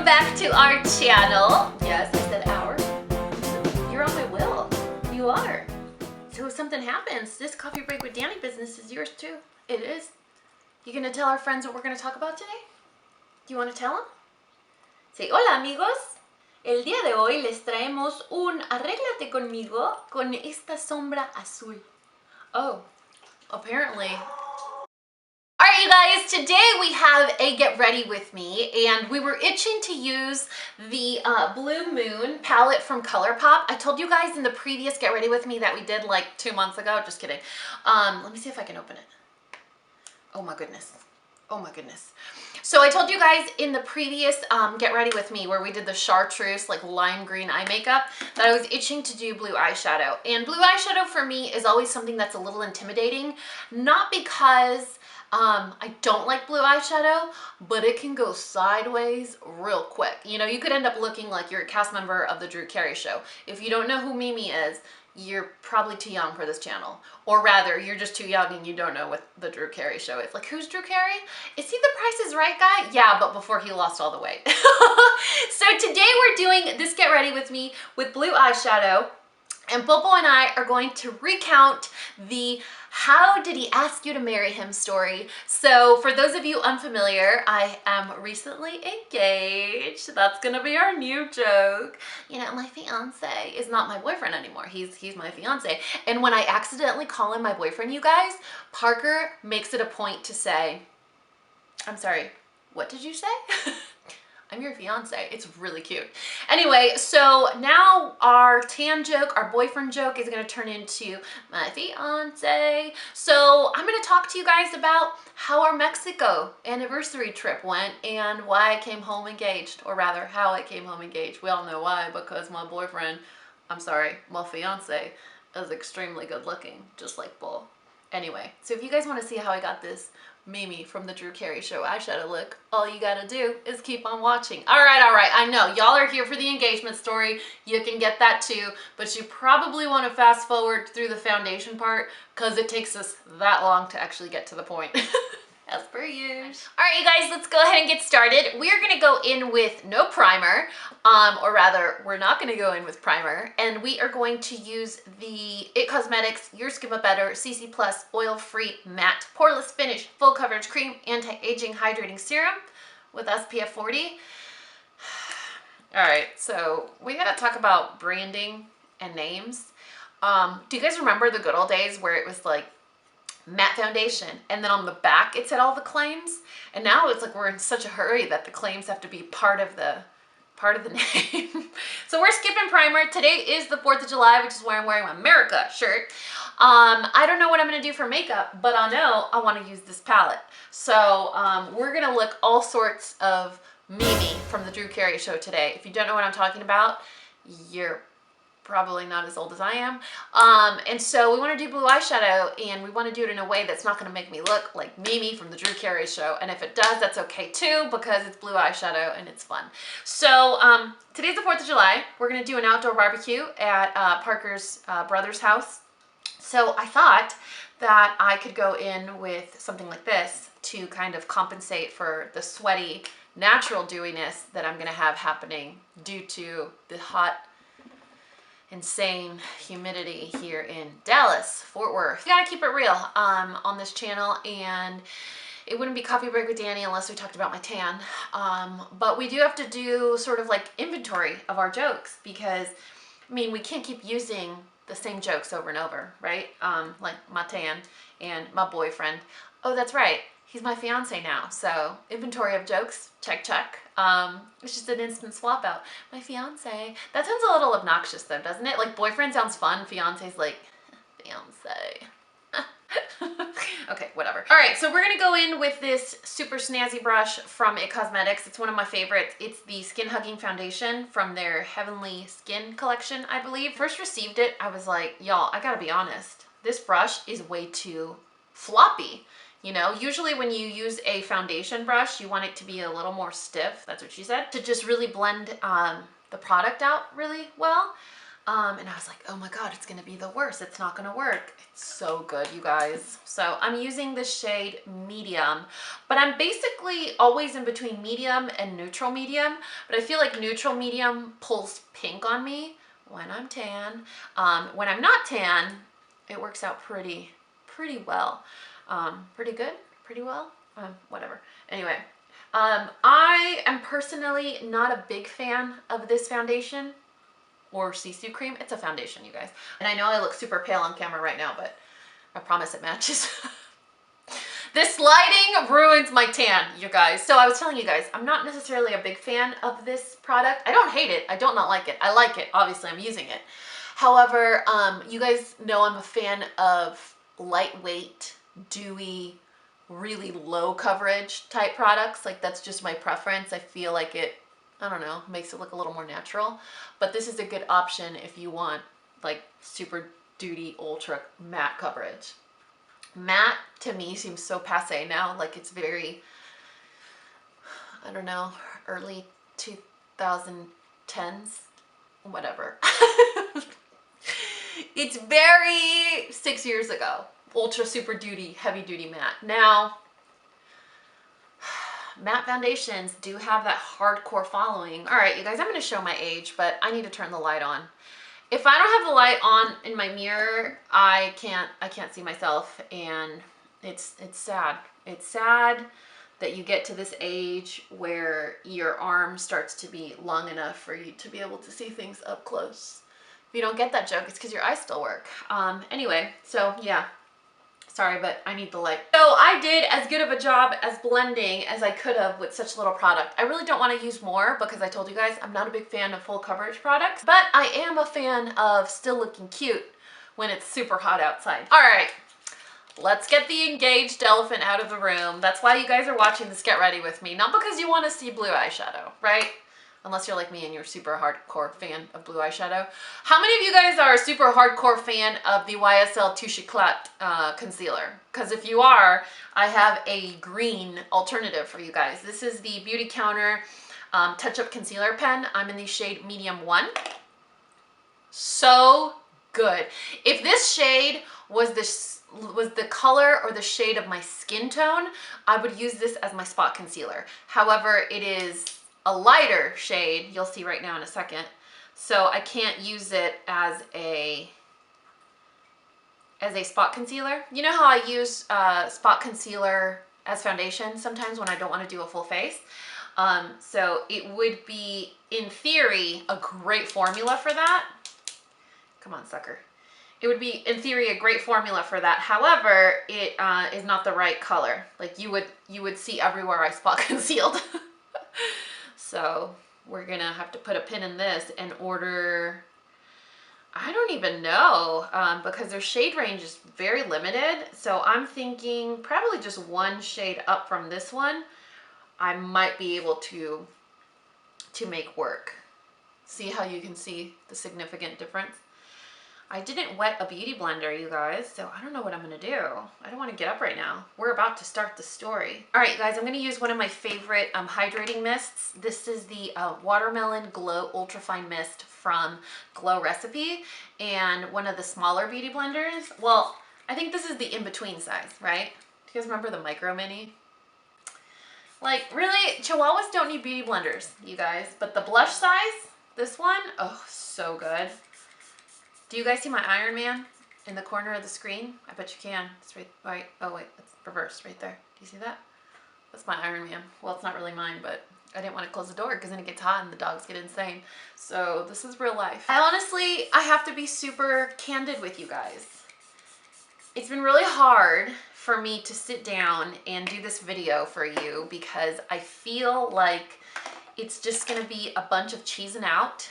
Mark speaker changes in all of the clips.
Speaker 1: welcome back to our channel. Yes, I said our. You're on my will. You are. So if something happens, this Coffee Break with Dani business is yours too. It is. You gonna tell our friends what we're gonna talk about today? Do you want to tell them? Say, hola amigos. El día de hoy les traemos un arréglate conmigo con esta sombra azul. Oh, apparently. Alright you guys, today we have a get ready with me, and we were itching to use the Blue Moon palette from ColourPop. I told you guys in the previous get ready with me that we did like 2 months ago, just kidding. Let me see if I can open it. Oh my goodness. Oh my goodness. So I told you guys in the previous get ready with me where we did the chartreuse like lime green eye makeup that I was itching to do blue eyeshadow. And blue eyeshadow for me is always something that's a little intimidating, not because I don't like blue eyeshadow, but it can go sideways real quick. You know, you could end up looking like you're a cast member of the Drew Carey Show. If you don't know who Mimi is, you're probably too young for this channel. Or rather, you're just too young and you don't know what the Drew Carey Show is. Like, who's Drew Carey? Is he the Price is Right guy? Yeah, but before he lost all the weight. So today we're doing this get ready with me with blue eyeshadow. And Popo and I are going to recount the how did he ask you to marry him story. So for those of you unfamiliar, I am recently engaged. That's gonna be our new joke. You know, my fiance is not my boyfriend anymore. He's my fiance. And when I accidentally call him my boyfriend, you guys, Parker makes it a point to say, I'm sorry, what did you say? I'm your fiance. It's really cute. Anyway, so now our tan joke, our boyfriend joke is going to turn into my fiance. So I'm going to talk to you guys about how our Mexico anniversary trip went and why I came home engaged, or rather how I came home engaged. We all know why, because my boyfriend, I'm sorry, my fiance is extremely good looking, just like Bull. Anyway, so if you guys want to see how I got this Mimi from the Drew Carey Show eyeshadow look, all you gotta do is keep on watching. All right, I know y'all are here for the engagement story. You can get that too, but you probably want to fast forward through the foundation part because it takes us that long to actually get to the point. As per usual. All right, you guys, let's go ahead and get started. We're gonna go in with no primer, or rather, we're not gonna go in with primer, and we are going to use the IT Cosmetics Your Skin But Better CC Plus Oil-Free Matte Poreless Finish Full Coverage Cream Anti-Aging Hydrating Serum with SPF 40. All right, so we gotta talk about branding and names. Do you guys remember the good old days where it was like matte foundation and then on the back it said all the claims, and now it's like we're in such a hurry that the claims have to be part of the name. So we're skipping primer. Today is the 4th of July, which is why I'm wearing my America shirt. I don't know what I'm gonna do for makeup, but I know I want to use this palette. So we're gonna look all sorts of Mimi from the Drew Carey Show today. If you don't know what I'm talking about, you're probably not as old as I am. And so we want to do blue eyeshadow, and we want to do it in a way that's not going to make me look like Mimi from the Drew Carey Show. And if it does, that's okay too, because it's blue eyeshadow and it's fun. So today's the 4th of July. We're going to do an outdoor barbecue at Parker's brother's house. So I thought that I could go in with something like this to kind of compensate for the sweaty, natural dewiness that I'm going to have happening due to the hot, insane humidity here in Dallas, Fort Worth. You gotta keep it real on this channel, and it wouldn't be Coffee Break with Dani unless we talked about my tan. But we do have to do sort of like inventory of our jokes, because I mean, we can't keep using the same jokes over and over, right? Like my tan and my boyfriend. Oh, that's right, he's my fiance now. So inventory of jokes, check, check. It's just an instant swap out. My fiance. That sounds a little obnoxious though, doesn't it? Like boyfriend sounds fun, fiance's like, fiance. Okay, whatever. All right, so we're gonna go in with this super snazzy brush from IT Cosmetics. It's one of my favorites. It's the Skin Hugging Foundation from their Heavenly Skin collection, I believe. First received it, I was like, y'all, I gotta be honest. This brush is way too floppy. You know, usually when you use a foundation brush, you want it to be a little more stiff, that's what she said, to just really blend the product out really well. And I was like, oh my God, it's gonna be the worst. It's not gonna work. It's so good, you guys. So I'm using the shade medium, but I'm basically always in between medium and neutral medium, but I feel like neutral medium pulls pink on me when I'm tan. When I'm not tan, it works out pretty well. Pretty good, pretty well, whatever. Anyway, I am personally not a big fan of this foundation or CC cream. It's a foundation, you guys. And I know I look super pale on camera right now, but I promise it matches. This lighting ruins my tan, you guys. So I was telling you guys, I'm not necessarily a big fan of this product. I don't hate it. I don't not like it. I like it. Obviously, I'm using it. However, you guys know I'm a fan of lightweight, dewy, really low coverage type products. Like, that's just my preference. I feel like it, I don't know, makes it look a little more natural. But this is a good option if you want like super duty ultra matte coverage. Matte to me seems so passe now. Like, it's very, I don't know, early 2010s, whatever. It's very 6 years ago. Ultra super duty, heavy duty matte. Now, matte foundations do have that hardcore following. All right, you guys, I'm gonna show my age, but I need to turn the light on. If I don't have the light on in my mirror, I can't see myself, and it's sad. It's sad that you get to this age where your arm starts to be long enough for you to be able to see things up close. If you don't get that joke, it's because your eyes still work. Anyway, so yeah. Sorry, but I need the light. So I did as good of a job as blending as I could have with such little product. I really don't want to use more because I told you guys I'm not a big fan of full coverage products, but I am a fan of still looking cute when it's super hot outside. All right, let's get the engaged elephant out of the room. That's why you guys are watching this Get Ready with me, not because you want to see blue eyeshadow, right? Unless you're like me and you're a super hardcore fan of blue eyeshadow. How many of you guys are a super hardcore fan of the YSL Touche Éclat concealer? Because if you are, I have a green alternative for you guys. This is the Beautycounter Touch-Up Concealer Pen. I'm in the shade Medium 1. So good. If this shade was the color or the shade of my skin tone, I would use this as my spot concealer. However, it is a lighter shade, you'll see right now in a second, so I can't use it as a spot concealer. You know how I use spot concealer as foundation sometimes when I don't want to do a full face? So it would be, in theory, a great formula for that. Come on, sucker. It would be, in theory, a great formula for that. However, it is not the right color. Like, you would see everywhere I spot concealed. So we're gonna have to put a pin in this and order, I don't even know, because their shade range is very limited. So I'm thinking probably just one shade up from this one, I might be able to make work. See how you can see the significant difference? I didn't wet a beauty blender, you guys, so I don't know what I'm gonna do. I don't want to get up right now. We're about to start the story. All right, you guys, I'm gonna use one of my favorite hydrating mists. This is the Watermelon Glow Ultrafine Mist from Glow Recipe, and one of the smaller beauty blenders. Well, I think this is the in-between size, right? Do you guys remember the Micro Mini? Like, really, Chihuahuas don't need beauty blenders, you guys, but the blush size, this one, oh, so good. Do you guys see my Iron Man in the corner of the screen? I bet you can. It's right, oh wait, it's reversed right there. Do you see that? That's my Iron Man. Well, it's not really mine, but I didn't want to close the door because then it gets hot and the dogs get insane. So this is real life. I have to be super candid with you guys. It's been really hard for me to sit down and do this video for you because I feel like it's just gonna be a bunch of cheesing out,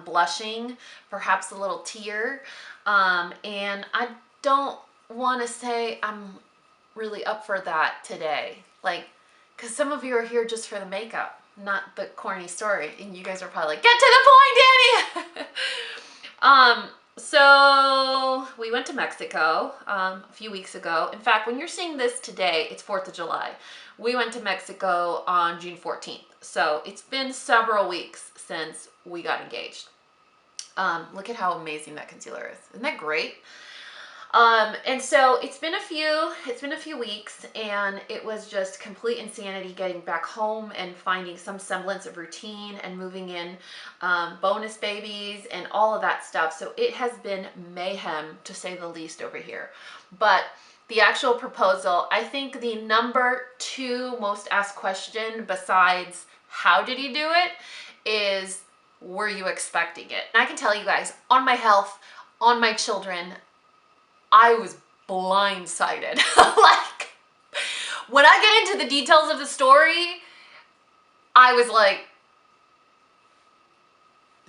Speaker 1: blushing, perhaps a little tear, and I don't want to say I'm really up for that today, like, because some of you are here just for the makeup, not the corny story, and you guys are probably like, get to the point, Dani. So we went to Mexico a few weeks ago. In fact, when you're seeing this today, it's 4th of July. We went to Mexico on June 14th. So it's been several weeks since we got engaged. Look at how amazing that concealer is. Isn't that great? And so it's been a few weeks, and it was just complete insanity getting back home and finding some semblance of routine and moving in bonus babies and all of that stuff. So it has been mayhem, to say the least, over here. But the actual proposal, I think the number 2 most asked question besides how did he do it is, were you expecting it? And I can tell you guys, on my health, on my children, I was blindsided. Like, when I get into the details of the story, I was like,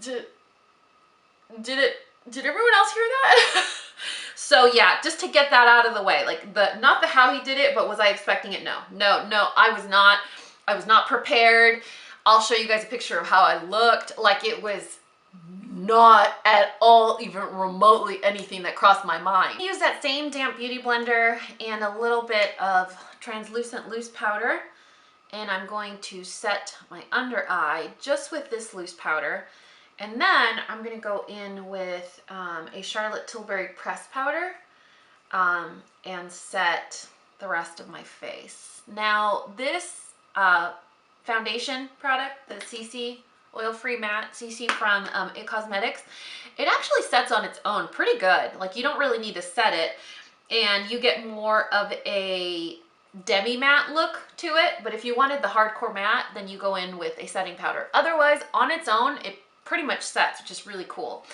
Speaker 1: did everyone else hear that? So yeah, just to get that out of the way, like not the how he did it, but was I expecting it? No, I was not prepared. I'll show you guys a picture of how I looked. Like, it was not at all even remotely anything that crossed my mind. I use that same damp beauty blender and a little bit of translucent loose powder, and I'm going to set my under eye just with this loose powder, and then I'm going to go in with a Charlotte Tilbury press powder and set the rest of my face. Now this foundation product, the CC Oil-Free Matte CC from It Cosmetics, it actually sets on its own pretty good. Like, you don't really need to set it, and you get more of a demi-matte look to it. But if you wanted the hardcore matte, then you go in with a setting powder. Otherwise, on its own, it pretty much sets, which is really cool.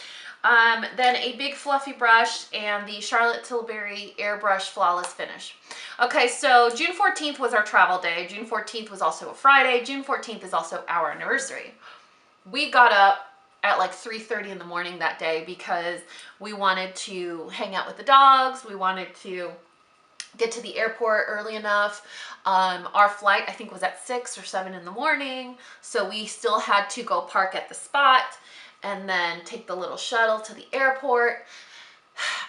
Speaker 1: Then a big fluffy brush and the Charlotte Tilbury Airbrush Flawless Finish. Okay, so June 14th was our travel day. June 14th was also a Friday. June 14th is also our anniversary. We got up at like 3:30 in the morning that day because we wanted to hang out with the dogs. We wanted to get to the airport early enough. Our flight, I think, was at 6 or 7 in the morning. So we still had to go park at the spot and then take the little shuttle to the airport.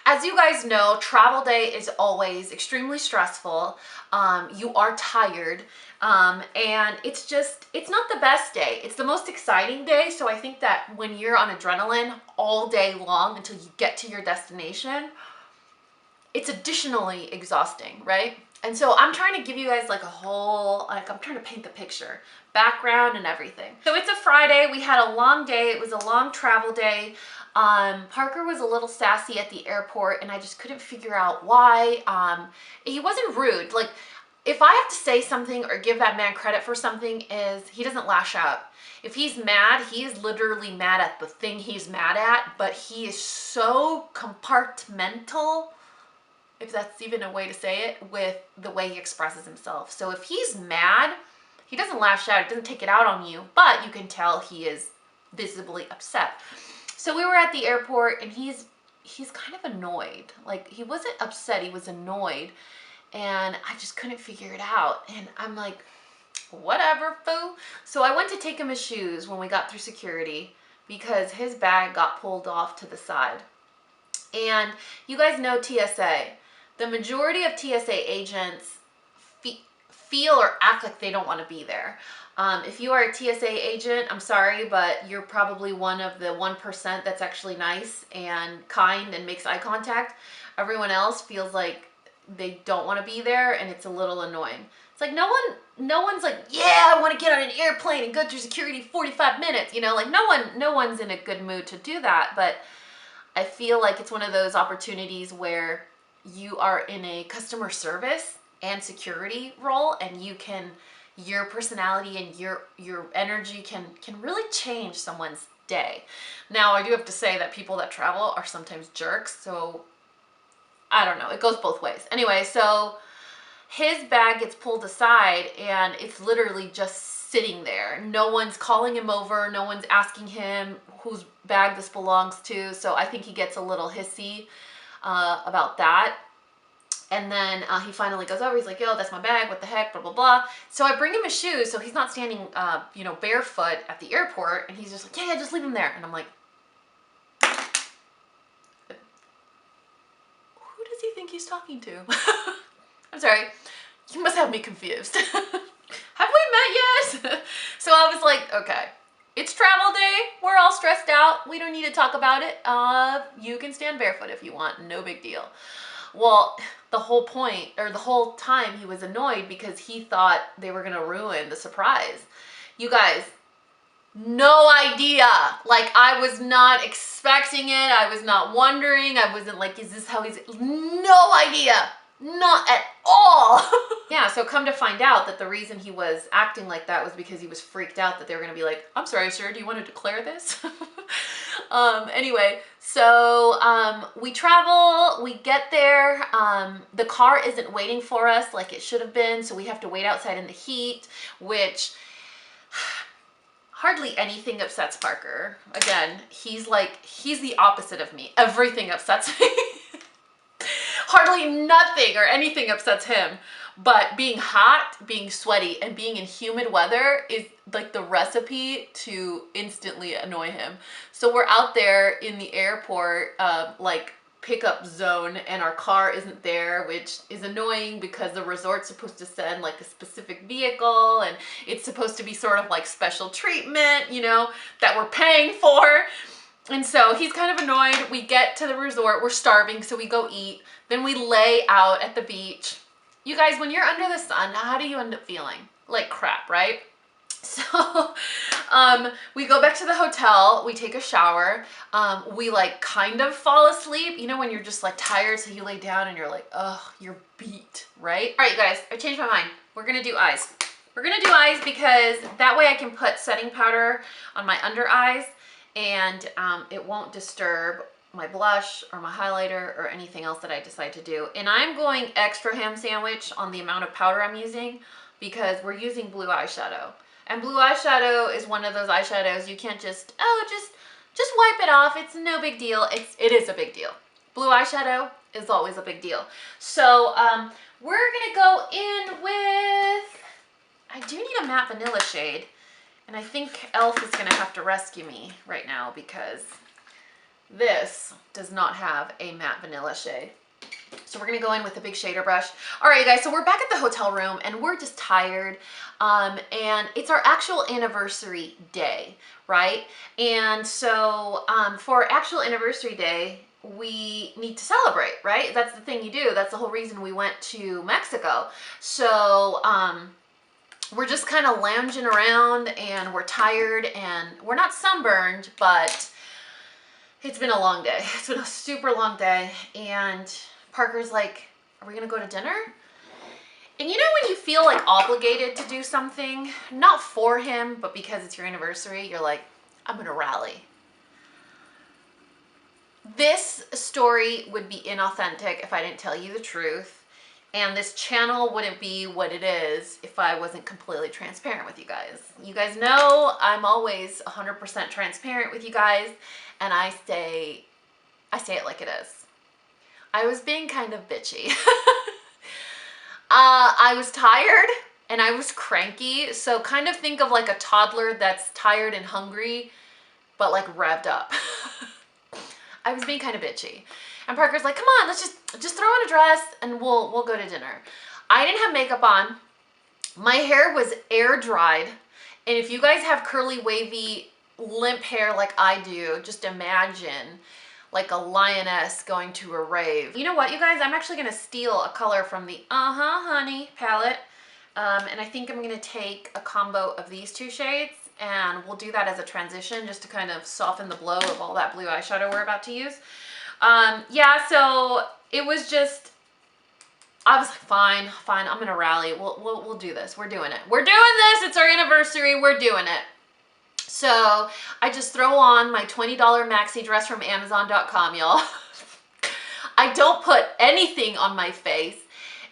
Speaker 1: As you guys know, travel day is always extremely stressful. You are tired, and it's not the best day. It's the most exciting day. So I think that when you're on adrenaline all day long until you get to your destination, it's additionally exhausting, right? And so I'm trying to give you guys like a whole, like, I'm trying to paint the picture, background and everything. So it's a Friday. We had a long day. It was a long travel day. Parker was a little sassy at the airport, and I just couldn't figure out why. He wasn't rude. Like, if I have to say something or give that man credit for something, is he doesn't lash out. If he's mad, he is literally mad at the thing he's mad at, but he is so compartmental, if that's even a way to say it, with the way he expresses himself. So if he's mad, he doesn't lash out, he doesn't take it out on you, but you can tell he is visibly upset. So we were at the airport, and he's kind of annoyed. Like, he wasn't upset, he was annoyed, and I just couldn't figure it out. And I'm like, whatever, foo. So I went to take him his shoes when we got through security because his bag got pulled off to the side. And you guys know TSA. The majority of TSA agents feel or act like they don't want to be there. If you are a TSA agent, I'm sorry, but you're probably one of the 1% that's actually nice and kind and makes eye contact. Everyone else feels like they don't want to be there, and it's a little annoying. It's like no one's like, yeah, I want to get on an airplane and go through security 45 minutes, you know, like no one's in a good mood to do that. But I feel like it's one of those opportunities where you are in a customer service and security role, and your personality and your energy can really change someone's day. Now, I do have to say that people that travel are sometimes jerks, so I don't know, it goes both ways. Anyway, so his bag gets pulled aside, and it's literally just sitting there. No one's calling him over, no one's asking him whose bag this belongs to, so I think he gets a little hissy about that. And then he finally goes over, he's like, yo, that's my bag, what the heck, blah, blah, blah. So I bring him his shoes, so he's not standing, barefoot at the airport, and he's just like, yeah, just leave him there. And I'm like, who does he think he's talking to? I'm sorry, you must have me confused. Have we met yet? So I was like, okay, it's travel day, we're all all stressed out. We don't need to talk about it. You can stand barefoot if you want, no big deal. Well, the whole point, or the whole time, he was annoyed because he thought they were gonna ruin the surprise. You guys, no idea. Like, I was not expecting it. I was not wondering. I wasn't like, is this how he's, no idea. Not at all. Yeah, so come to find out that the reason he was acting like that was because he was freaked out that they were gonna be like, I'm sorry, sir, do you want to declare this? Anyway, so we travel, we get there, the car isn't waiting for us like it should have been, so we have to wait outside in the heat, which hardly anything upsets Parker. Again, he's the opposite of me. Everything upsets me. Hardly nothing or anything upsets him. But being hot, being sweaty, and being in humid weather is like the recipe to instantly annoy him. So we're out there in the airport, like pickup zone, and our car isn't there, which is annoying because the resort's supposed to send like a specific vehicle, and it's supposed to be sort of like special treatment, you know, that we're paying for. And so he's kind of annoyed. We get to the resort, we're starving, so we go eat. Then we lay out at the beach. You guys, when you're under the sun, how do you end up feeling? Like crap, right? So we go back to the hotel, we take a shower, we like kind of fall asleep. You know when you're just like tired, so you lay down and you're like, ugh, you're beat, right? All right, you guys, I changed my mind. We're gonna do eyes. We're gonna do eyes because that way I can put setting powder on my under eyes and it won't disturb my blush or my highlighter or anything else that I decide to do. And I'm going extra ham sandwich on the amount of powder I'm using because we're using blue eyeshadow. And blue eyeshadow is one of those eyeshadows you can't just, oh, just wipe it off. It's no big deal. It is a big deal. Blue eyeshadow is always a big deal. So we're gonna go in with, I do need a matte vanilla shade. And I think e.l.f. is gonna have to rescue me right now because this does not have a matte vanilla shade. So we're gonna go in with a big shader brush. All right, you guys, so we're back at the hotel room and we're just tired. And it's our actual anniversary day, right? And so for our actual anniversary day, we need to celebrate, right? That's the thing you do. That's the whole reason we went to Mexico. So we're just kind of lounging around and we're tired and we're not sunburned, but it's been a long day. It's been a super long day. And Parker's like, are we gonna go to dinner? And you know when you feel like obligated to do something, not for him, but because it's your anniversary, you're like, I'm gonna rally. This story would be inauthentic if I didn't tell you the truth. And this channel wouldn't be what it is if I wasn't completely transparent with you guys. You guys know I'm always 100% transparent with you guys, and I say it like it is. I was being kind of bitchy. I was tired and I was cranky, so kind of think of like a toddler that's tired and hungry, but like revved up. I was being kind of bitchy. And Parker's like, come on, let's just throw on a dress and we'll go to dinner. I didn't have makeup on. My hair was air dried. And if you guys have curly, wavy, limp hair like I do, just imagine like a lioness going to a rave. You know what, you guys? I'm actually gonna steal a color from the Honey palette. And I think I'm gonna take a combo of these two shades and we'll do that as a transition just to kind of soften the blow of all that blue eyeshadow we're about to use. Yeah, so it was just, I was like, fine, I'm gonna rally. We'll do this. We're doing it. We're doing this. It's our anniversary. We're doing it. So I just throw on my $20 maxi dress from Amazon.com, y'all. I don't put anything on my face,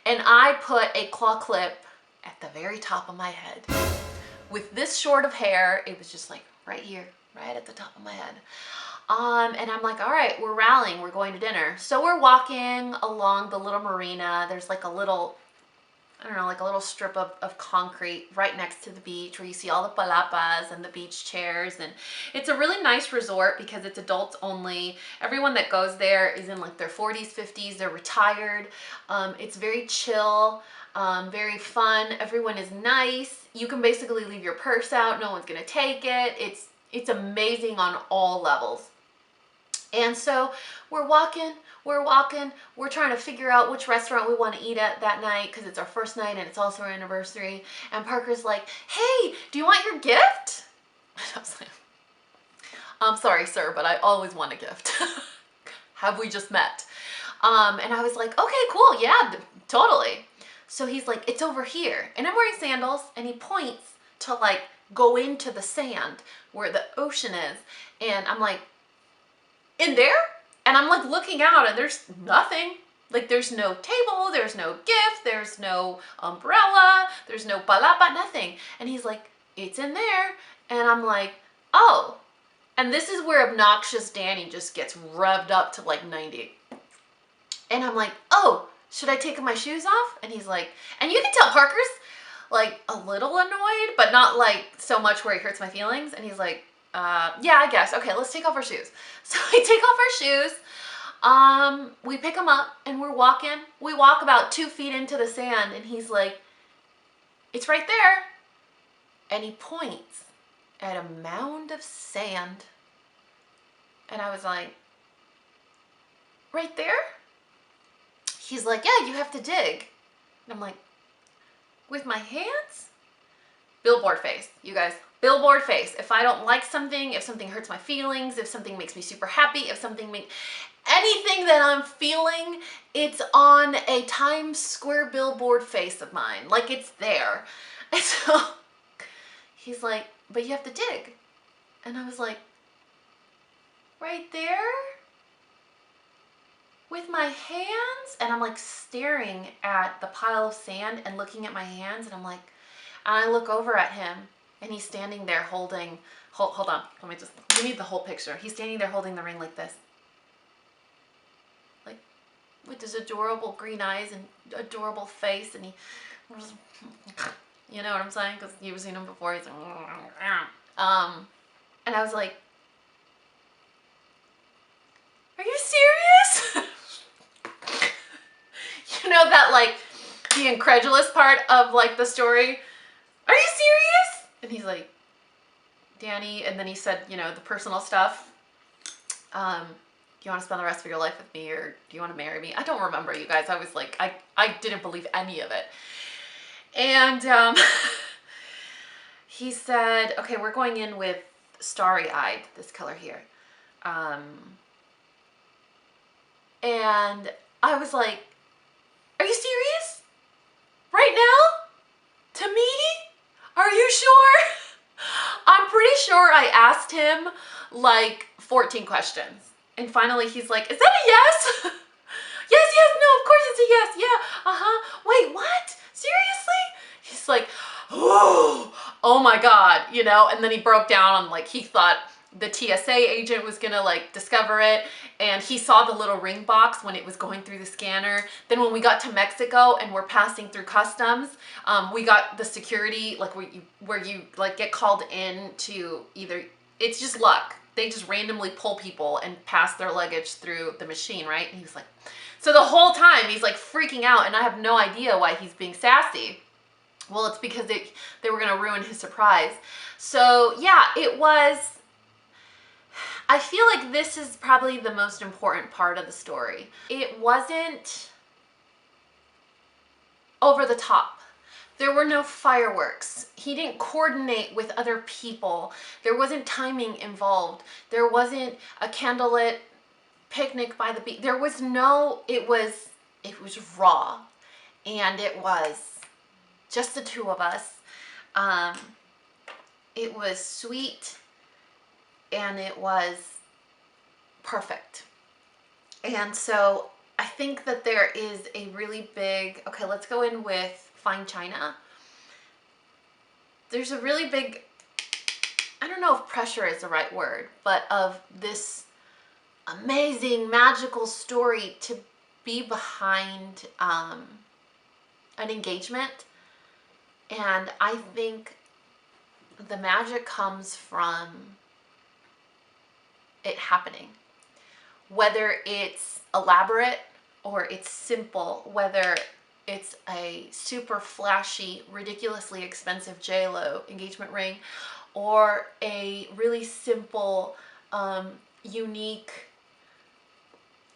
Speaker 1: and I put a claw clip at the very top of my head. With this short of hair, it was just like right here, right at the top of my head. And I'm like, all right, we're rallying, we're going to dinner. So we're walking along the little marina. There's like a little, I don't know, like a little strip of concrete right next to the beach where you see all the palapas and the beach chairs. And it's a really nice resort because it's adults only. Everyone that goes there is in like their 40s, 50s, they're retired. It's very chill, very fun. Everyone is nice. You can basically leave your purse out. No one's gonna take it. It's amazing on all levels. And so we're walking, we're trying to figure out which restaurant we want to eat at that night because it's our first night and it's also our anniversary. And Parker's like, hey, do you want your gift? And I was like, I'm sorry, sir, but I always want a gift. Have we just met? And I was like, okay, cool, yeah, totally. So he's like, it's over here. And I'm wearing sandals, and he points to like go into the sand where the ocean is. And I'm like, in there? And I'm like looking out and there's nothing. Like there's no table, there's no gift, there's no umbrella, there's no palapa, nothing. And he's like, it's in there. And I'm like, oh. And this is where obnoxious Dani just gets revved up to like 90. And I'm like, oh, should I take my shoes off? And he's like, and you can tell Parker's like a little annoyed, but not like so much where he hurts my feelings. And he's like, yeah, I guess. Okay, let's take off our shoes. So we take off our shoes. We pick them up and we're walking. We walk about 2 feet into the sand and he's like, it's right there. And he points at a mound of sand. And I was like, right there? He's like, yeah, you have to dig. And I'm like, with my hands? Billboard face, you guys. Billboard face. If I don't like something, if something hurts my feelings, if something makes me super happy, if something makes anything that I'm feeling, it's on a Times Square billboard face of mine. Like it's there. And so he's like, but you have to dig. And I was like, right there? With my hands? And I'm like staring at the pile of sand and looking at my hands and I'm like, and I look over at him and he's standing there holding, hold on, you need the whole picture. He's standing there holding the ring like this. Like with his adorable green eyes and adorable face and he, you know what I'm saying? Because you've seen him before. He's like, and I was like, are you serious? You know that like the incredulous part of like the story? Are you serious? And he's like, Dani, and then he said, you know, the personal stuff. Do you want to spend the rest of your life with me or do you want to marry me? I don't remember, you guys. I was like, I didn't believe any of it. And he said, okay, we're going in with starry-eyed, this color here. And I was like, are you serious? Right now? To me? Are you sure? I'm pretty sure I asked him like 14 questions. And finally he's like, is that a yes? Yes, no, of course it's a yes. Yeah, wait, what? Seriously? He's like, oh my God, you know? And then he broke down on like, he thought the TSA agent was gonna like discover it, and he saw the little ring box when it was going through the scanner. Then when we got to Mexico and we're passing through customs, we got the security like where you like get called in to either, it's just luck. They just randomly pull people and pass their luggage through the machine, right? And he was like, so the whole time he's like freaking out and I have no idea why he's being sassy. Well, it's because they were gonna ruin his surprise. So yeah, it was, I feel like this is probably the most important part of the story. It wasn't over the top. There were no fireworks. He didn't coordinate with other people. There wasn't timing involved. There wasn't a candlelit picnic by the beach. There was no, it was raw. And it was just the two of us. It was sweet. And it was perfect. And so I think that there is a really big, okay, let's go in with fine china. There's a really big, I don't know if pressure is the right word, but of this amazing magical story to be behind an engagement. And I think the magic comes from it happening, whether it's elaborate or it's simple, whether it's a super flashy, ridiculously expensive JLo engagement ring, or a really simple, unique,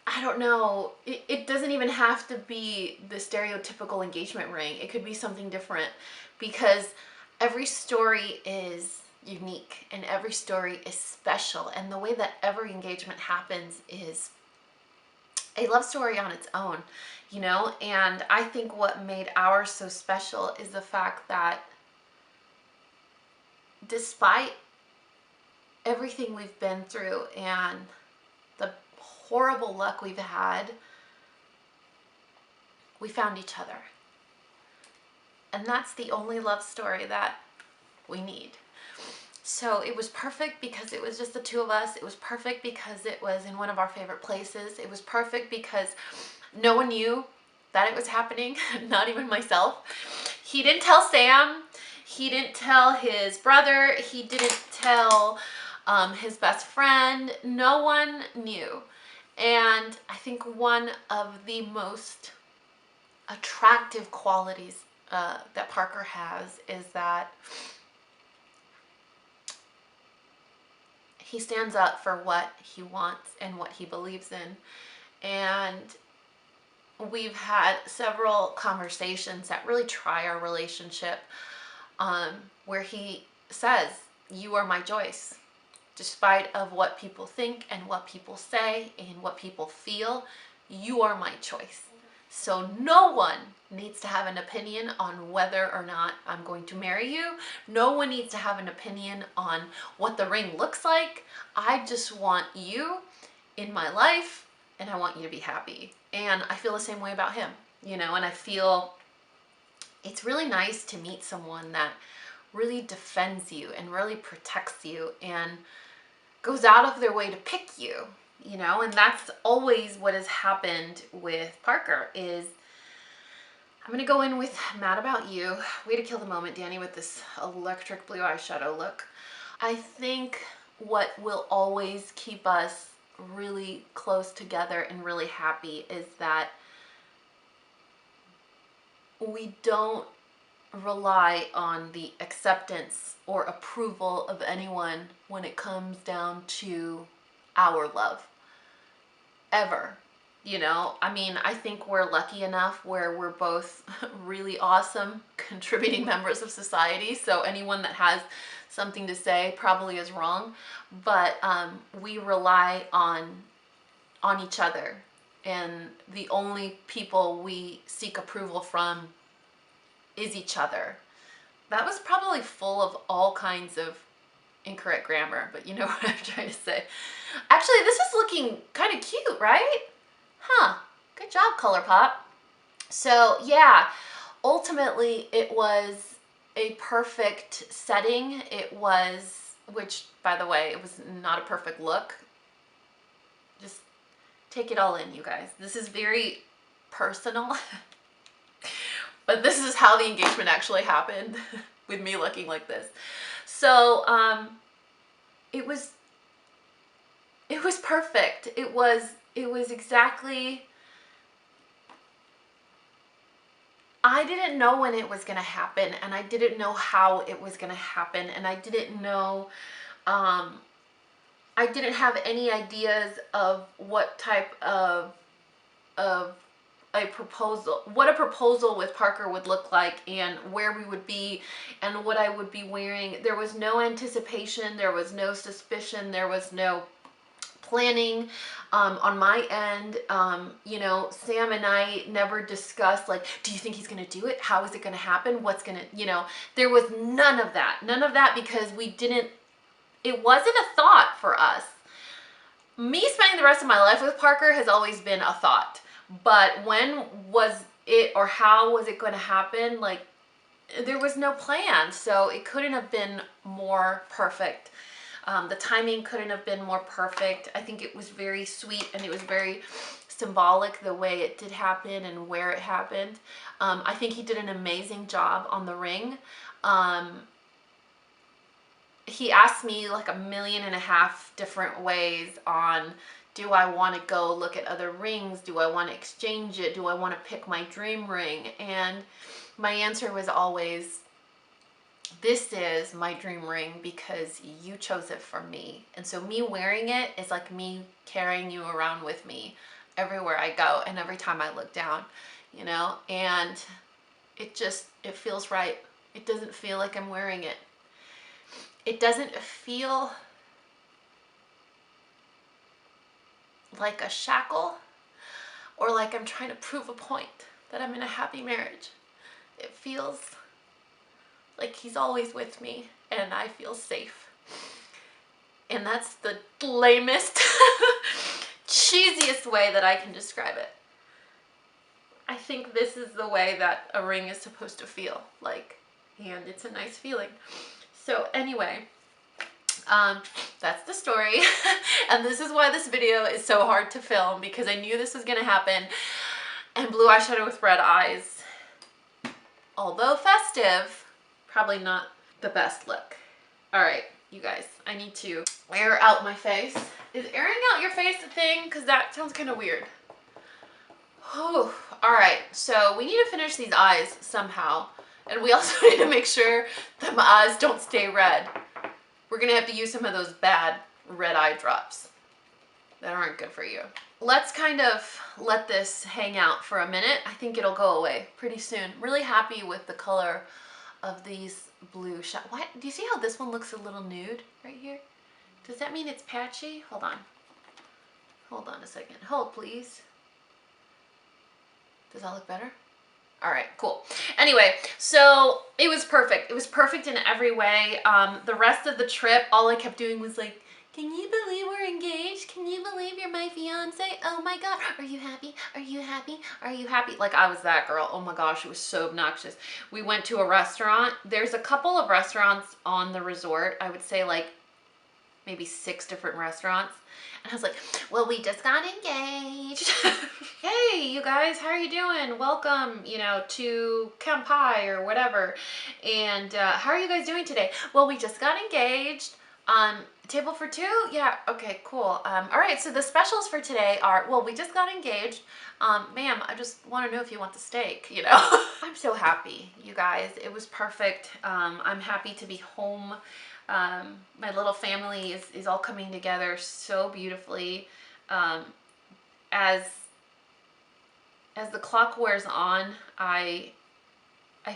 Speaker 1: I don't know, it doesn't even have to be the stereotypical engagement ring. It could be something different, because every story is unique and every story is special. And the way that every engagement happens is a love story on its own, you know? And I think what made ours so special is the fact that despite everything we've been through and the horrible luck we've had, we found each other. And that's the only love story that we need. So it was perfect because it was just the two of us. It was perfect because it was in one of our favorite places. It was perfect because no one knew that it was happening, not even myself. He didn't tell Sam. He didn't tell his brother. He didn't tell his best friend. No one knew. And I think one of the most attractive qualities that Parker has is that he stands up for what he wants and what he believes in. And we've had several conversations that really try our relationship, where he says, "You are my choice. Despite of what people think and what people say and what people feel, you are my choice. So no one needs to have an opinion on whether or not I'm going to marry you. No one needs to have an opinion on what the ring looks like. I just want you in my life and I want you to be happy." And I feel the same way about him, you know, and I feel it's really nice to meet someone that really defends you and really protects you and goes out of their way to pick you, you know. And that's always what has happened with Parker is, I'm gonna go in with Mad About You, Way to Kill the Moment, Dani, with this electric blue eyeshadow look. I think what will always keep us really close together and really happy is that we don't rely on the acceptance or approval of anyone when it comes down to our love, ever. You know, I mean, I think we're lucky enough where we're both really awesome contributing members of society, so anyone that has something to say probably is wrong, but we rely on each other, and the only people we seek approval from is each other. That was probably full of all kinds of incorrect grammar, but you know what I'm trying to say. Actually, this is looking kind of cute, right? Huh, good job, ColourPop. So yeah, ultimately it was a perfect setting. It was, which by the way, it was not a perfect look. Just take it all in, you guys. This is very personal. But this is how the engagement actually happened with me looking like this. So it was perfect. It was exactly, I didn't know when it was gonna happen, and I didn't know how it was gonna happen, and I didn't know, I didn't have any ideas of what type of a proposal, what a proposal with Parker would look like, and where we would be, and what I would be wearing. There was no anticipation, there was no suspicion, there was no planning on my end. You know, Sam and I never discussed, like, do you think he's gonna do it? How is it gonna happen? What's gonna, you know, there was none of that. None of that, because we didn't, it wasn't a thought for us. Me spending the rest of my life with Parker has always been a thought. But when was it, or how was it going to happen? Like, there was no plan, so it couldn't have been more perfect. The timing couldn't have been more perfect. I think it was very sweet, and it was very symbolic the way it did happen and where it happened. I think he did an amazing job on the ring. He asked me like 1.5 million different ways on, do I want to go look at other rings? Do I want to exchange it? Do I want to pick my dream ring? And my answer was always, this is my dream ring because you chose it for me. And so me wearing it is like me carrying you around with me everywhere I go and every time I look down, you know, and it feels right. It doesn't feel like I'm wearing it. It doesn't feel like a shackle or like I'm trying to prove a point that I'm in a happy marriage. It feels like he's always with me and I feel safe. And that's the lamest, cheesiest way that I can describe it. I think this is the way that a ring is supposed to feel like, and it's a nice feeling. So anyway, that's the story. And this is why this video is so hard to film, because I knew this was gonna happen. And blue eyeshadow with red eyes, although festive, probably not the best look. All right, you guys, I need to air out my face. Is airing out your face a thing? Because that sounds kind of weird. Whew. All right, so we need to finish these eyes somehow. And we also need to make sure that my eyes don't stay red. We're gonna have to use some of those bad red eye drops that aren't good for you. Let's kind of let this hang out for a minute. I think it'll go away pretty soon. Really happy with the color of these blue what? Do you see how this one looks a little nude right here? Does that mean it's patchy? Hold on. Hold on a second. Hold, please. Does that look better? All right, cool. Anyway, so it was perfect. It was perfect in every way. The rest of the trip, all I kept doing was like, can you believe we're engaged? Can you believe you're my fiance? Oh my God, are you happy? Are you happy? Are you happy? Like I was that girl. Oh my gosh, it was so obnoxious. We went to a restaurant. There's a couple of restaurants on the resort. I would say like maybe 6 different restaurants. And I was like, well, we just got engaged. Hey, you guys, how are you doing? Welcome, you know, to Kampai or whatever. And how are you guys doing today? Well, we just got engaged. Table for 2? Yeah, okay, cool. All right, so the specials for today are, well, we just got engaged. Ma'am, I just want to know if you want the steak, you know? I'm so happy, you guys. It was perfect. I'm happy to be home. My little family is all coming together so beautifully. As the clock wears on, I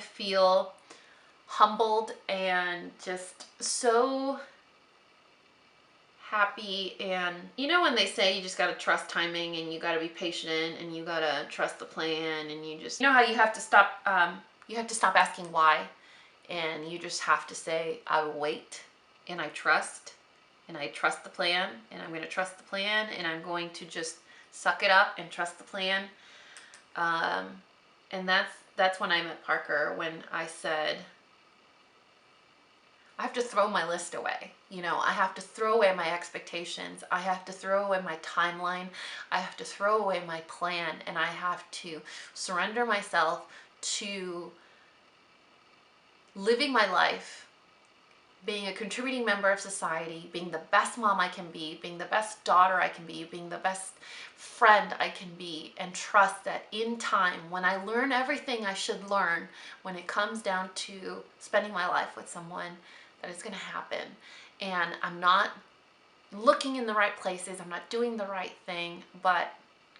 Speaker 1: feel humbled and just so happy. And you know when they say you just got to trust timing and you got to be patient and you got to trust the plan, and you know how you have to stop asking why, and you just have to say, I will wait and I trust the plan, and I'm going to trust the plan, and I'm going to just suck it up and trust the plan. And that's when I met Parker, when I said, I have to throw my list away. You know, I have to throw away my expectations. I have to throw away my timeline. I have to throw away my plan, and I have to surrender myself to living my life, being a contributing member of society, being the best mom I can be, being the best daughter I can be, being the best friend I can be, and trust that in time, when I learn everything I should learn, when it comes down to spending my life with someone, that it's gonna happen. And I'm not looking in the right places, I'm not doing the right thing, but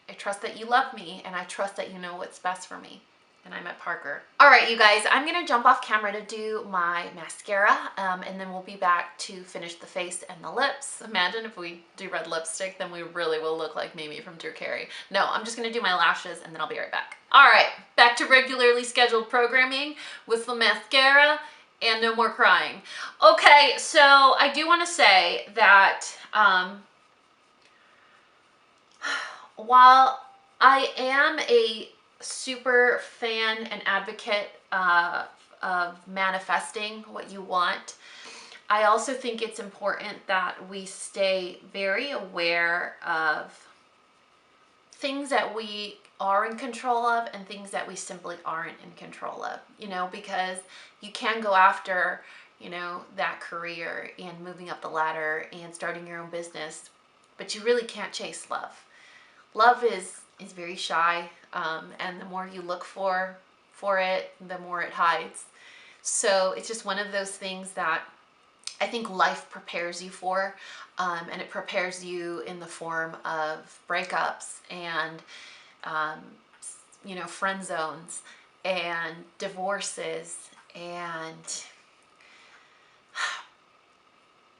Speaker 1: I trust that you love me, and I trust that you know what's best for me. And I met Parker. All right, you guys, I'm gonna jump off camera to do my mascara, and then we'll be back to finish the face and the lips. Imagine if we do red lipstick, then we really will look like Mimi from Drew Carey. No, I'm just gonna do my lashes and then I'll be right back. All right, back to regularly scheduled programming with the mascara and no more crying. Okay, so I do wanna say that while I am a super fan and advocate of manifesting what you want, I also think it's important that we stay very aware of things that we are in control of and things that we simply aren't in control of, you know, because you can go after, you know, that career and moving up the ladder and starting your own business, but you really can't chase love. Love is very shy, and the more you look for it, the more it hides. So it's just one of those things that I think life prepares you for, and it prepares you in the form of breakups and, you know, friend zones and divorces and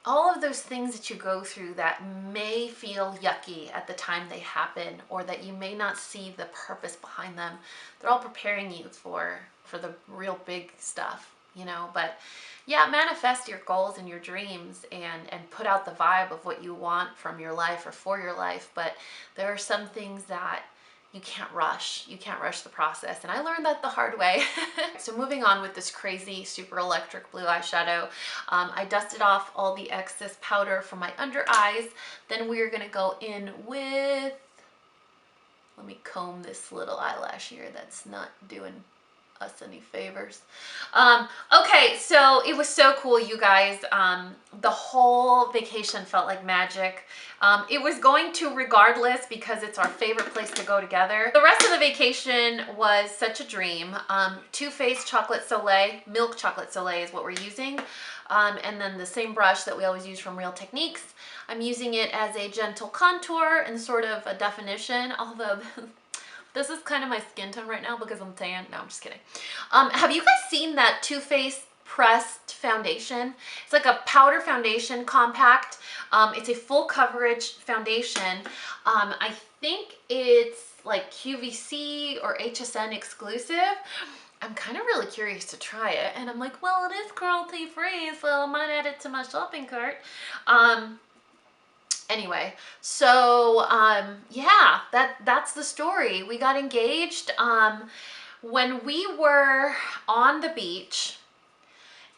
Speaker 1: all of those things that you go through that may feel yucky at the time they happen, or that you may not see the purpose behind them. They're all preparing you for the real big stuff, you know. But yeah, manifest your goals and your dreams and put out the vibe of what you want from your life or for your life. But there are some things that you can't rush. You can't rush the process. And I learned that the hard way. So moving on with this crazy super electric blue eyeshadow, I dusted off all the excess powder from my under eyes. Then we're gonna go in with, let me comb this little eyelash here that's not doing us any favors. Okay, so it was so cool, you guys. The whole vacation felt like magic. It was going to regardless because it's our favorite place to go together. The rest of the vacation was such a dream. Too Faced Chocolate Soleil, Milk Chocolate Soleil is what we're using. And then the same brush that we always use from Real Techniques. I'm using it as a gentle contour and sort of a definition, although this is kind of my skin tone right now because I'm tan. No, I'm just kidding. Have you guys seen that Too Faced pressed foundation? It's like a powder foundation, compact. It's a full coverage foundation. I think it's like QVC or HSN exclusive. I'm kind of really curious to try it. And I'm like, well, it is cruelty free, so I might add it to my shopping cart. Anyway, so yeah, that's the story. We got engaged. When we were on the beach,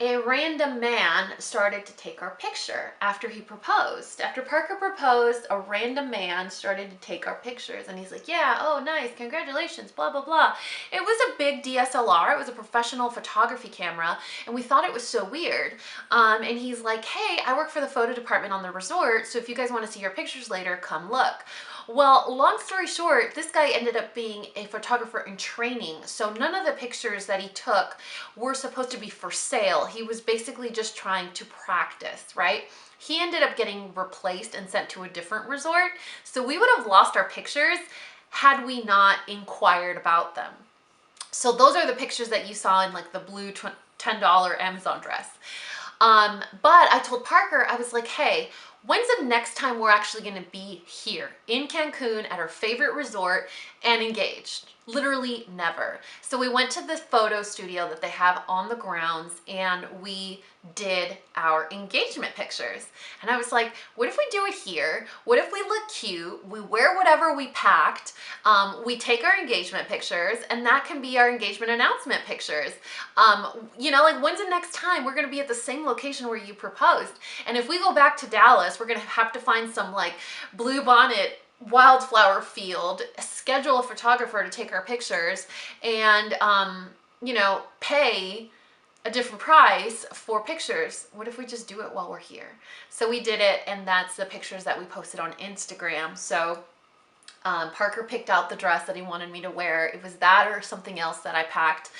Speaker 1: a random man started to take our picture after he proposed. After Parker proposed, a random man started to take our pictures, and he's like, yeah, oh nice, congratulations, blah, blah, blah. It was a big DSLR, it was a professional photography camera, and we thought it was so weird. And he's like, hey, I work for the photo department on the resort, so if you guys want to see your pictures later, come look. Well, long story short, this guy ended up being a photographer in training, so none of the pictures that he took were supposed to be for sale. He was basically just trying to practice, right? He ended up getting replaced and sent to a different resort, so we would have lost our pictures had we not inquired about them. So those are the pictures that you saw in like the blue $10 Amazon dress. But I told Parker, I was like, hey, when's the next time we're actually gonna be here in Cancun at our favorite resort and engaged? Literally never. So we went to the photo studio that they have on the grounds and we did our engagement pictures. And I was like, what if we do it here? What if we look cute? We wear whatever we packed. We take our engagement pictures, and that can be our engagement announcement pictures. You know, like when's the next time we're gonna be at the same location where you proposed? And if we go back to Dallas, we're gonna have to find some like blue bonnet wildflower field, schedule a photographer to take our pictures, and you know, pay a different price for pictures. What if we just do it while we're here? So we did it, and that's the pictures that we posted on Instagram. So Parker picked out the dress that he wanted me to wear. It was that or something else that I packed.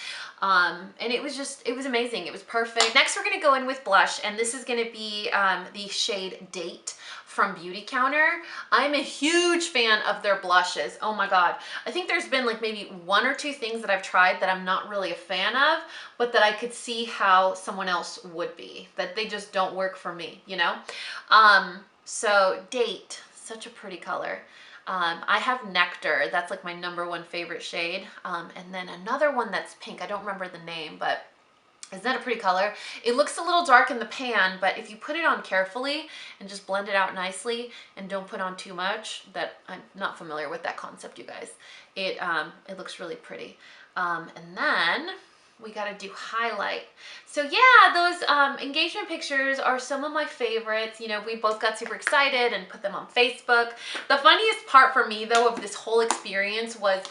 Speaker 1: And it was amazing. It was perfect. Next, we're gonna go in with blush, and this is gonna be the shade Date from Beautycounter. I'm a huge fan of their blushes. Oh my God. I think there's been like maybe one or two things that I've tried that I'm not really a fan of, but that I could see how someone else would be, that they just don't work for me, you know? So Date, such a pretty color. I have Nectar, that's like my #1 favorite shade. And then another one that's pink, I don't remember the name, but isn't that a pretty color? It looks a little dark in the pan, but if you put it on carefully and just blend it out nicely and don't put on too much, that I'm not familiar with that concept, you guys. It looks really pretty. And then we gotta do highlight. So yeah, those engagement pictures are some of my favorites. You know, we both got super excited and put them on Facebook. The funniest part for me though of this whole experience was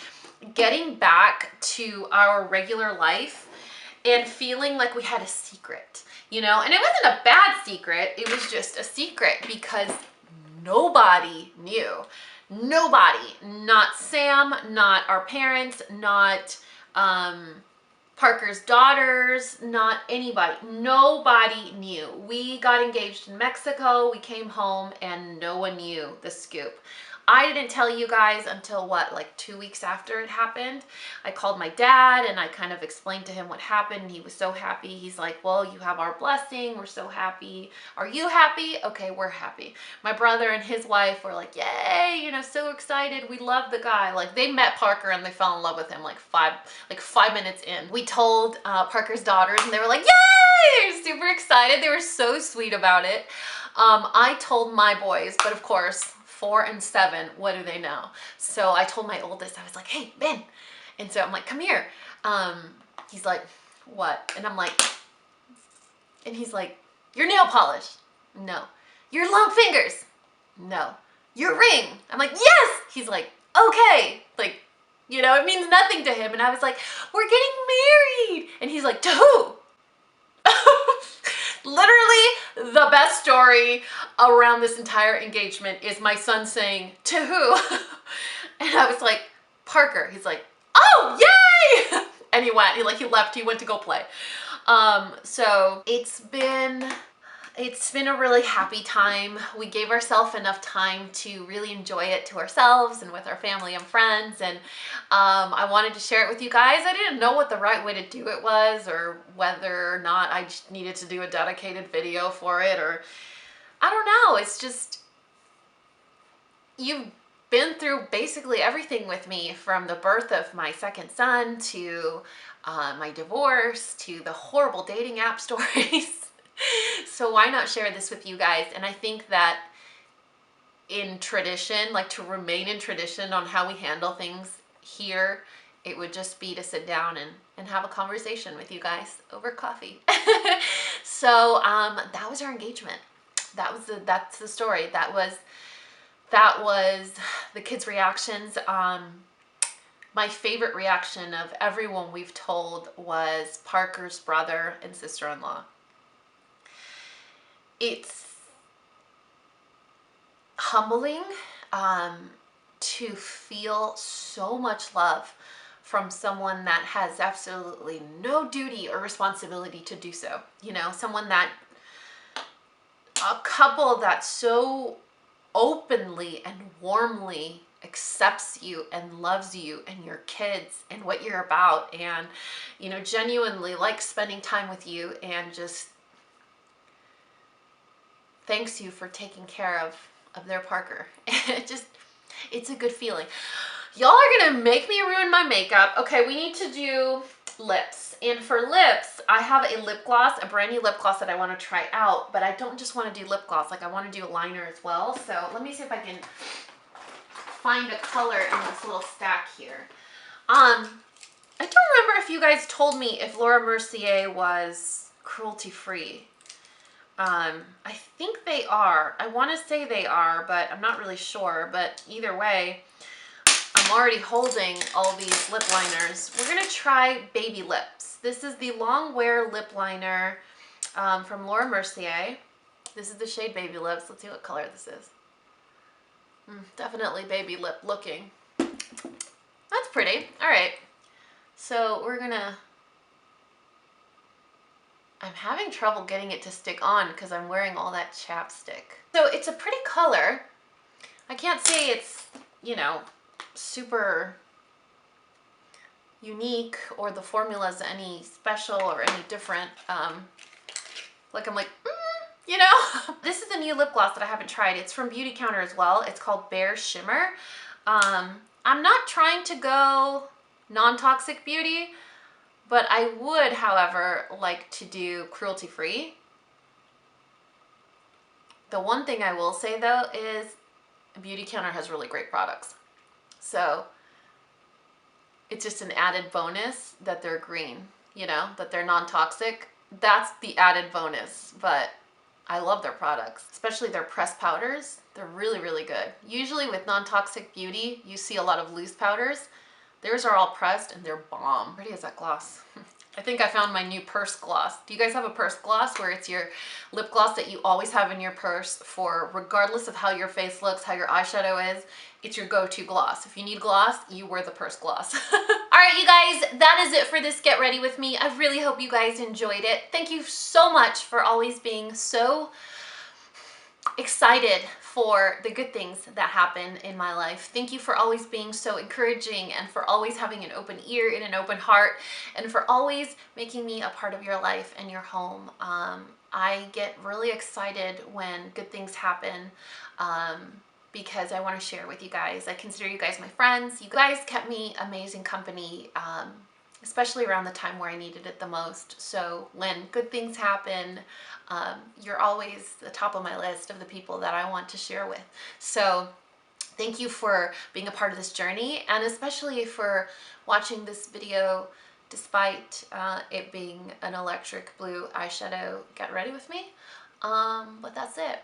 Speaker 1: getting back to our regular life and feeling like we had a secret, you know? And it wasn't a bad secret, it was just a secret because nobody knew. Nobody, not Sam, not our parents, not Parker's daughters, not anybody. Nobody knew. We got engaged in Mexico. We came home and no one knew the scoop. I didn't tell you guys until what, like 2 weeks after it happened. I called my dad and I kind of explained to him what happened. He was so happy. He's like, well, you have our blessing. We're so happy. Are you happy? Okay, we're happy. My brother and his wife were like, yay, you know, so excited. We love the guy. Like, they met Parker and they fell in love with him like five minutes in. We told Parker's daughters and they were like, yay! They were super excited. They were so sweet about it. I told my boys, but of course, 4 and 7, what do they know? So I told my oldest, I was like, hey, Ben. And so I'm like, come here. He's like, what? And I'm like, and he's like, your nail polish. No. Your long fingers. No. Your ring. I'm like, yes. He's like, okay. Like, you know, it means nothing to him. And I was like, we're getting married. And he's like, to who? Literally the best story around this entire engagement is my son saying, to who? And I was like, Parker. He's like, oh, yay! And he went, he left, he went to go play. So it's been a really happy time. We gave ourselves enough time to really enjoy it to ourselves and with our family and friends. And I wanted to share it with you guys. I didn't know what the right way to do it was, or whether or not I just needed to do a dedicated video for it, or I don't know. It's just, you've been through basically everything with me, from the birth of my second son to my divorce to the horrible dating app stories. So why not share this with you guys? And I think that in tradition, like to remain in tradition on how we handle things here, it would just be to sit down and have a conversation with you guys over coffee. So that was our engagement. That's the story. That was the kids' reactions. My favorite reaction of everyone we've told was Parker's brother and sister-in-law. It's humbling to feel so much love from someone that has absolutely no duty or responsibility to do so. You know, a couple that so openly and warmly accepts you and loves you and your kids and what you're about, and, you know, genuinely likes spending time with you and just thanks you for taking care of their Parker. It's a good feeling. Y'all are gonna make me ruin my makeup. Okay, we need to do lips. And for lips, I have a lip gloss, a brand new lip gloss that I want to try out, but I don't just want to do lip gloss, like I want to do a liner as well. So let me see if I can find a color in this little stack here. I don't remember if you guys told me if Laura Mercier was cruelty-free. I think they are. I want to say they are, but I'm not really sure. But either way, I'm already holding all these lip liners. We're going to try Baby Lips. This is the Long Wear Lip Liner from Laura Mercier. This is the shade Baby Lips. Let's see what color this is. Definitely baby lip looking. That's pretty. All right. So we're going to... I'm having trouble getting it to stick on because I'm wearing all that chapstick. So it's a pretty color. I can't say it's, you know, super unique or the formula's any special or any different. Like I'm like, you know? This is a new lip gloss that I haven't tried. It's from Beautycounter as well. It's called Bare Shimmer. I'm not trying to go non-toxic beauty, but I would, however, like to do cruelty-free. The one thing I will say, though, is Beautycounter has really great products. So it's just an added bonus that they're green, you know, that they're non-toxic. That's the added bonus, but I love their products, especially their pressed powders. They're really, really good. Usually with non-toxic beauty, you see a lot of loose powders. Theirs are all pressed and they're bomb. Pretty is that gloss? I think I found my new purse gloss. Do you guys have a purse gloss where it's your lip gloss that you always have in your purse for regardless of how your face looks, how your eyeshadow is? It's your go-to gloss. If you need gloss, you wear the purse gloss. All right, you guys, that is it for this Get Ready With Me. I really hope you guys enjoyed it. Thank you so much for always being so excited for the good things that happen in my life. Thank you for always being so encouraging and for always having an open ear and an open heart and for always making me a part of your life and your home. I get really excited when good things happen because I want to share with you guys. I consider you guys my friends. You guys kept me amazing company, especially around the time where I needed it the most. So when good things happen, you're always the top of my list of the people that I want to share with. So thank you for being a part of this journey and especially for watching this video despite it being an electric blue eyeshadow Get Ready With Me. But that's it.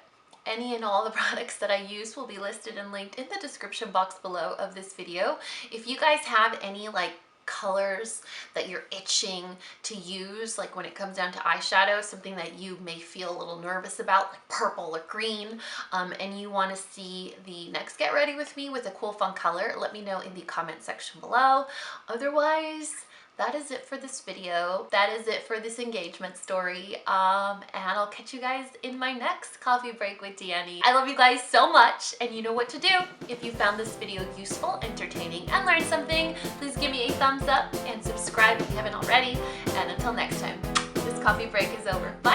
Speaker 1: Any and all the products that I use will be listed and linked in the description box below of this video. If you guys have any like colors that you're itching to use, like when it comes down to eyeshadow, something that you may feel a little nervous about, like purple or green, and you want to see the next Get Ready With Me with a cool fun color, let me know in the comment section below. Otherwise, that is it for this video. That is it for this engagement story. And I'll catch you guys in my next Coffee Break with Dani. I love you guys so much, and you know what to do. If you found this video useful, entertaining, and learned something, please give me a thumbs up and subscribe if you haven't already. And until next time, this coffee break is over. Bye.